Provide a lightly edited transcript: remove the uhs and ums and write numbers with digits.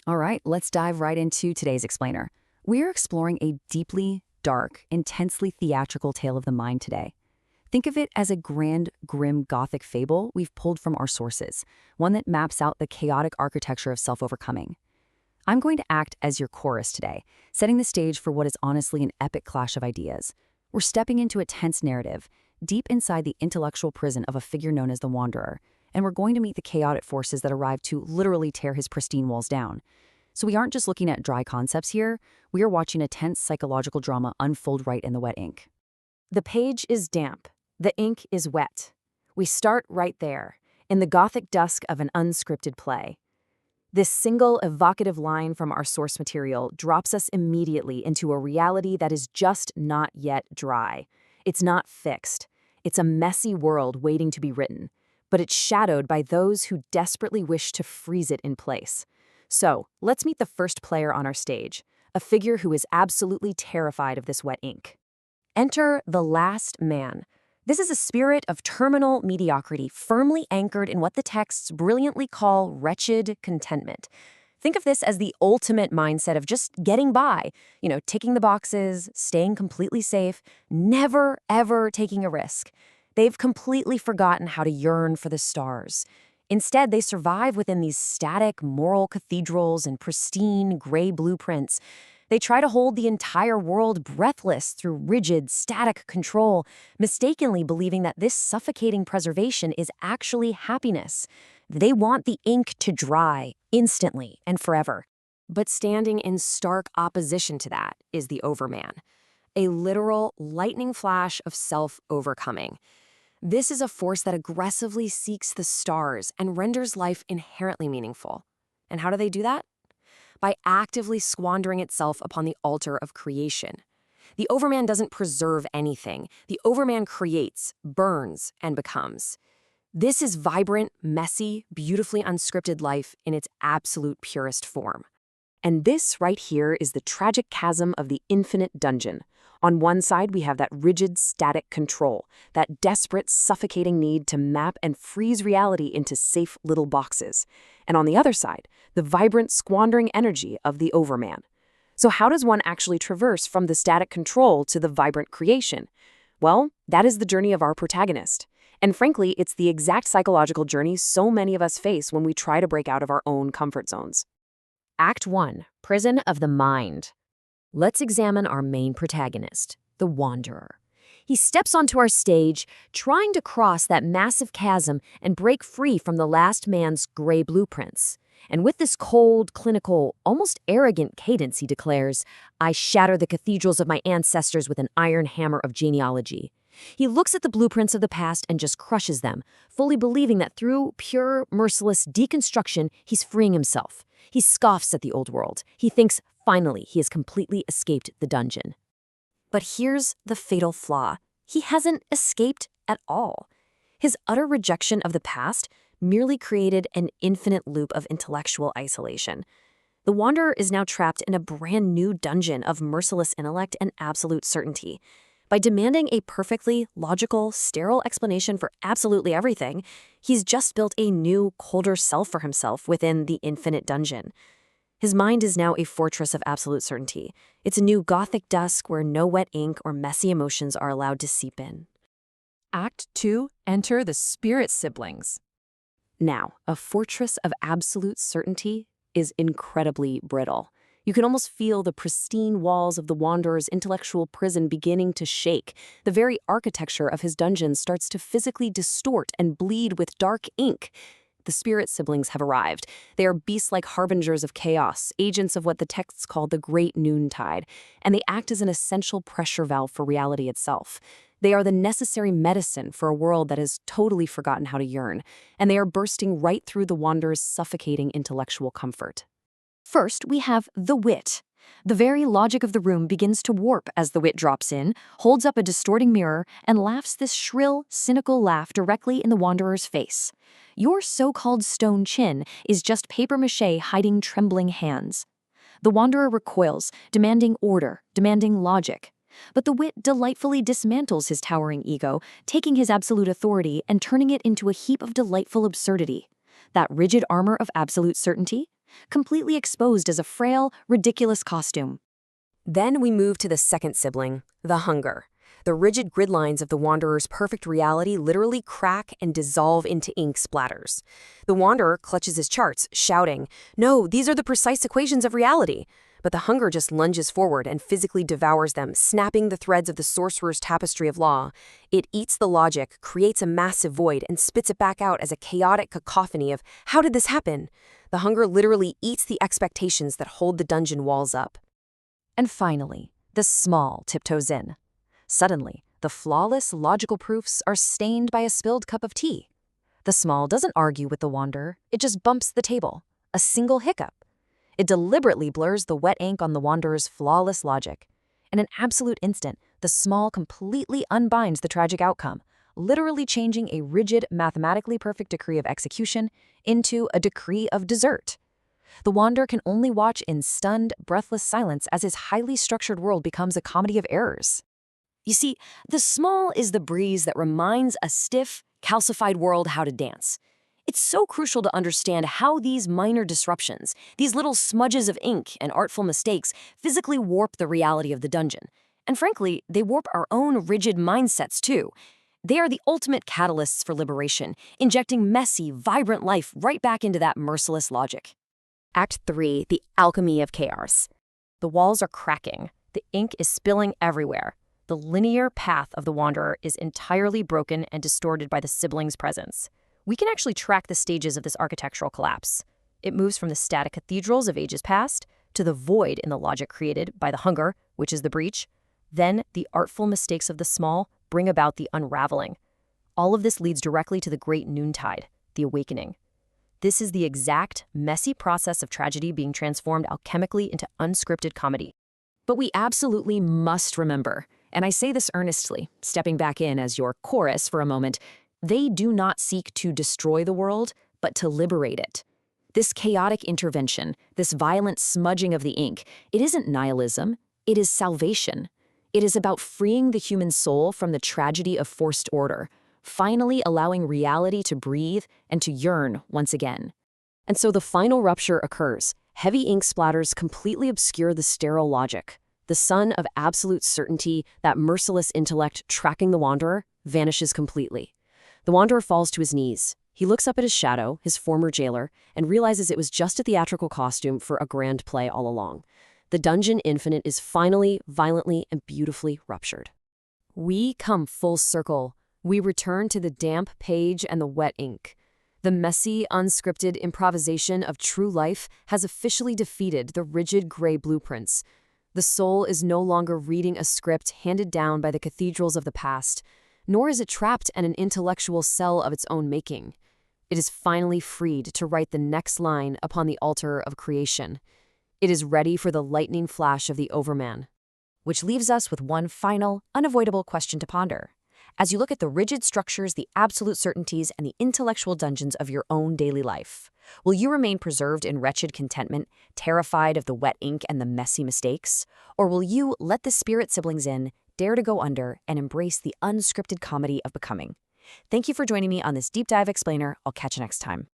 All right, let's dive right into today's explainer. We're exploring a deeply dark, intensely theatrical tale of the mind today. Think of it as a grand, grim Gothic fable we've pulled from our sources, one that maps out the chaotic architecture of self-overcoming. I'm going to act as your chorus today, setting the stage for what is honestly an epic clash of ideas. We're stepping into a tense narrative, deep inside the intellectual prison of a figure known as the Wanderer, and we're going to meet the chaotic forces that arrive to literally tear his pristine walls down. So we aren't just looking at dry concepts here, we are watching a tense psychological drama unfold right in the wet ink. The page is damp. The ink is wet. We start right there, in the Gothic dusk of an unscripted play. This single evocative line from our source material drops us immediately into a reality that is just not yet dry. It's not fixed. It's a messy world waiting to be written, but it's shadowed by those who desperately wish to freeze it in place. So, let's meet the first player on our stage, a figure who is absolutely terrified of this wet ink. Enter the last man. This is a spirit of terminal mediocrity, firmly anchored in what the texts brilliantly call wretched contentment. Think of this as the ultimate mindset of just getting by, ticking the boxes, staying completely safe, never, ever taking a risk. They've completely forgotten how to yearn for the stars. Instead, they survive within these static moral cathedrals and pristine gray blueprints. They try to hold the entire world breathless through rigid, static control, mistakenly believing that this suffocating preservation is actually happiness. They want the ink to dry, instantly and forever. But standing in stark opposition to that is the Overman, a literal lightning flash of self-overcoming. This is a force that aggressively seeks the stars and renders life inherently meaningful. And how do they do that? By actively squandering itself upon the altar of creation. The Overman doesn't preserve anything. The Overman creates, burns, and becomes. This is vibrant, messy, beautifully unscripted life in its absolute purest form. And this right here is the tragic chasm of the infinite dungeon. On one side, we have that rigid, static control, that desperate, suffocating need to map and freeze reality into safe little boxes. And on the other side, the vibrant, squandering energy of the Overman. So how does one actually traverse from the static control to the vibrant creation? Well, that is the journey of our protagonist. And frankly, it's the exact psychological journey so many of us face when we try to break out of our own comfort zones. Act 1. Prison of the Mind. Let's examine our main protagonist, the Wanderer. He steps onto our stage, trying to cross that massive chasm and break free from the last man's gray blueprints. And with this cold, clinical, almost arrogant cadence, he declares, "I shatter the cathedrals of my ancestors with an iron hammer of genealogy." He looks at the blueprints of the past and just crushes them, fully believing that through pure, merciless deconstruction, he's freeing himself. He scoffs at the old world. He thinks, finally, he has completely escaped the dungeon. But here's the fatal flaw. He hasn't escaped at all. His utter rejection of the past merely created an infinite loop of intellectual isolation. The Wanderer is now trapped in a brand new dungeon of merciless intellect and absolute certainty. By demanding a perfectly logical, sterile explanation for absolutely everything, he's just built a new, colder self for himself within the infinite dungeon. His mind is now a fortress of absolute certainty. It's a new Gothic dusk where no wet ink or messy emotions are allowed to seep in. Act 2. Enter the spirit siblings. Now, a fortress of absolute certainty is incredibly brittle. You can almost feel the pristine walls of the Wanderer's intellectual prison beginning to shake. The very architecture of his dungeon starts to physically distort and bleed with dark ink. The spirit siblings have arrived. They are beast-like harbingers of chaos, agents of what the texts call the Great Noontide, and they act as an essential pressure valve for reality itself. They are the necessary medicine for a world that has totally forgotten how to yearn, and they are bursting right through the Wanderer's suffocating intellectual comfort. First, we have the Wit. The very logic of the room begins to warp as the Wit drops in, holds up a distorting mirror, and laughs this shrill, cynical laugh directly in the Wanderer's face. Your so-called stone chin is just papier-mâché hiding trembling hands. The Wanderer recoils, demanding order, demanding logic. But the Wit delightfully dismantles his towering ego, taking his absolute authority and turning it into a heap of delightful absurdity. That rigid armor of absolute certainty? completely exposed as a frail, ridiculous costume. Then we move to the second sibling, the hunger. The rigid grid lines of the Wanderer's perfect reality literally crack and dissolve into ink splatters. The Wanderer clutches his charts, shouting, "No, these are the precise equations of reality." But the hunger just lunges forward and physically devours them, snapping the threads of the sorcerer's tapestry of law. It eats the logic, creates a massive void, and spits it back out as a chaotic cacophony of, "How did this happen?" The hunger literally eats the expectations that hold the dungeon walls up. And finally, the small tiptoes in. Suddenly, the flawless logical proofs are stained by a spilled cup of tea. The small doesn't argue with the Wanderer, it just bumps the table. A single hiccup. It deliberately blurs the wet ink on the Wanderer's flawless logic. In an absolute instant, the small completely unbinds the tragic outcome, literally changing a rigid, mathematically perfect decree of execution into a decree of desert. The Wanderer can only watch in stunned, breathless silence as his highly structured world becomes a comedy of errors. You see, the small is the breeze that reminds a stiff, calcified world how to dance. It's so crucial to understand how these minor disruptions, these little smudges of ink and artful mistakes, physically warp the reality of the dungeon. And frankly, they warp our own rigid mindsets too. They are the ultimate catalysts for liberation, injecting messy, vibrant life right back into that merciless logic. Act 3, the alchemy of chaos. The walls are cracking. The ink is spilling everywhere. The linear path of the Wanderer is entirely broken and distorted by the siblings' presence. We can actually track the stages of this architectural collapse. It moves from the static cathedrals of ages past to the void in the logic created by the hunger, which is the breach. Then, the artful mistakes of the small bring about the unraveling. All of this leads directly to the great noontide, the awakening. This is the exact, messy process of tragedy being transformed alchemically into unscripted comedy. But we absolutely must remember, and I say this earnestly, stepping back in as your chorus for a moment, they do not seek to destroy the world, but to liberate it. This chaotic intervention, this violent smudging of the ink, it isn't nihilism, it is salvation. It is about freeing the human soul from the tragedy of forced order, finally allowing reality to breathe and to yearn once again. And so the final rupture occurs. Heavy ink splatters completely obscure the sterile logic. The sun of absolute certainty, that merciless intellect tracking the Wanderer, vanishes completely. The Wanderer falls to his knees. He looks up at his shadow, his former jailer, and realizes it was just a theatrical costume for a grand play all along. The dungeon infinite is finally, violently, and beautifully ruptured. We come full circle. We return to the damp page and the wet ink. The messy, unscripted improvisation of true life has officially defeated the rigid gray blueprints. The soul is no longer reading a script handed down by the cathedrals of the past, nor is it trapped in an intellectual cell of its own making. It is finally freed to write the next line upon the altar of creation. It is ready for the lightning flash of the Overman. Which leaves us with one final, unavoidable question to ponder. As you look at the rigid structures, the absolute certainties, and the intellectual dungeons of your own daily life, will you remain preserved in wretched contentment, terrified of the wet ink and the messy mistakes? Or will you let the spirit siblings in, dare to go under, and embrace the unscripted comedy of becoming? Thank you for joining me on this deep dive explainer. I'll catch you next time.